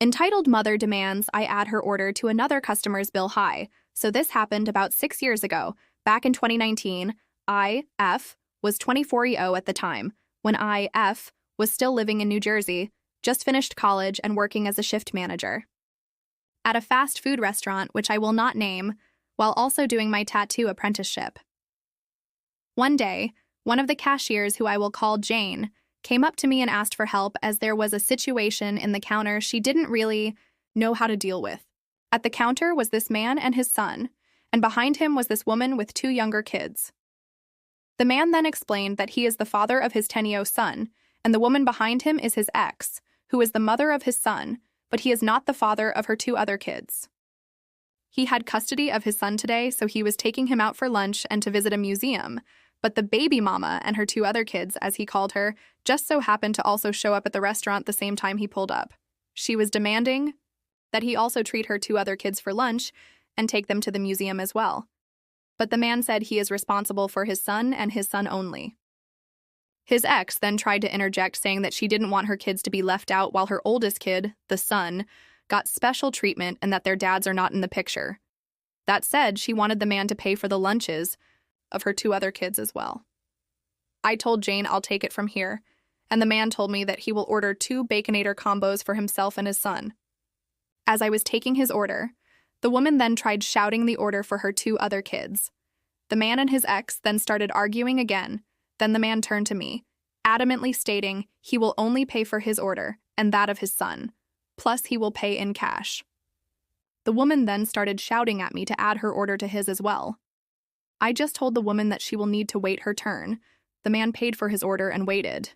Entitled Mother demands I add her order to another customer's bill high. So this happened about 6 years ago. Back in 2019, I, F, was 24-year-old at the time, when I, F, was still living in New Jersey, just finished college and working as a shift manager at a fast food restaurant, which I will not name, while also doing my tattoo apprenticeship. One day, one of the cashiers, who I will call Jane, came up to me and asked for help as there was a situation in the counter she didn't really know how to deal with. At the counter was this man and his son, and behind him was this woman with 2 younger kids. The man then explained that he is the father of his 10-year-old son, and the woman behind him is his ex, who is the mother of his son, but he is not the father of her 2 other kids. He had custody of his son today, so he was taking him out for lunch and to visit a museum, but the baby mama and her 2 other kids, as he called her, just so happened to also show up at the restaurant the same time he pulled up. She was demanding that he also treat her 2 other kids for lunch and take them to the museum as well. But the man said he is responsible for his son and his son only. His ex then tried to interject, saying that she didn't want her kids to be left out while her oldest kid, the son, got special treatment and that their dads are not in the picture. That said, she wanted the man to pay for the lunches of her 2 other kids as well. I told Jane I'll take it from here, and the man told me that he will order 2 Baconator combos for himself and his son. As I was taking his order, the woman then tried shouting the order for her 2 other kids. The man and his ex then started arguing again. Then the man turned to me, adamantly stating he will only pay for his order and that of his son, plus he will pay in cash. The woman then started shouting at me to add her order to his as well. I just told the woman that she will need to wait her turn. The man paid for his order and waited.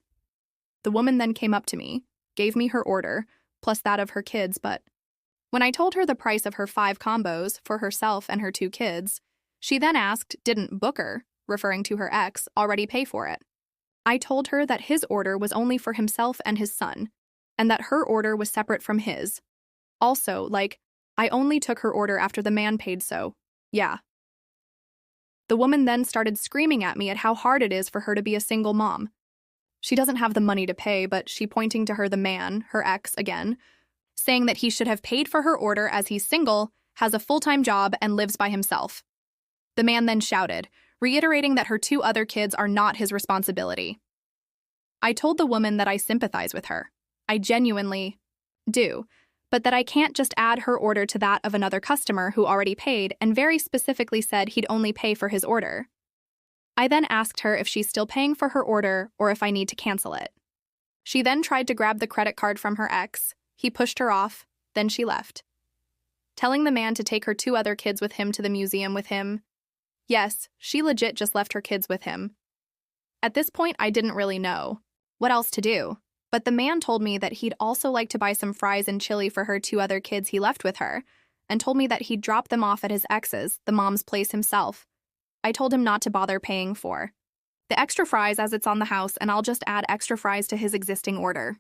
The woman then came up to me, gave me her order, plus that of her kids, but when I told her the price of her 5 combos for herself and her 2 kids, she then asked, didn't Booker, referring to her ex, already pay for it? I told her that his order was only for himself and his son, and that her order was separate from his. Also, I only took her order after the man paid, so, yeah. The woman then started screaming at me at how hard it is for her to be a single mom. She doesn't have the money to pay, but she pointing to her, the man, her ex again, saying that he should have paid for her order as he's single, has a full-time job, and lives by himself. The man then shouted, reiterating that her 2 other kids are not his responsibility. I told the woman that I sympathize with her. I genuinely do, but that I can't just add her order to that of another customer who already paid and very specifically said he'd only pay for his order. I then asked her if she's still paying for her order or if I need to cancel it. She then tried to grab the credit card from her ex. He pushed her off, then she left, telling the man to take her 2 other kids with him to the museum with him. Yes, she legit just left her kids with him. At this point, I didn't really know what else to do, but the man told me that he'd also like to buy some fries and chili for her 2 other kids he left with her, and told me that he'd drop them off at his ex's, the mom's place himself. I told him not to bother paying for the extra fries as it's on the house, and I'll just add extra fries to his existing order.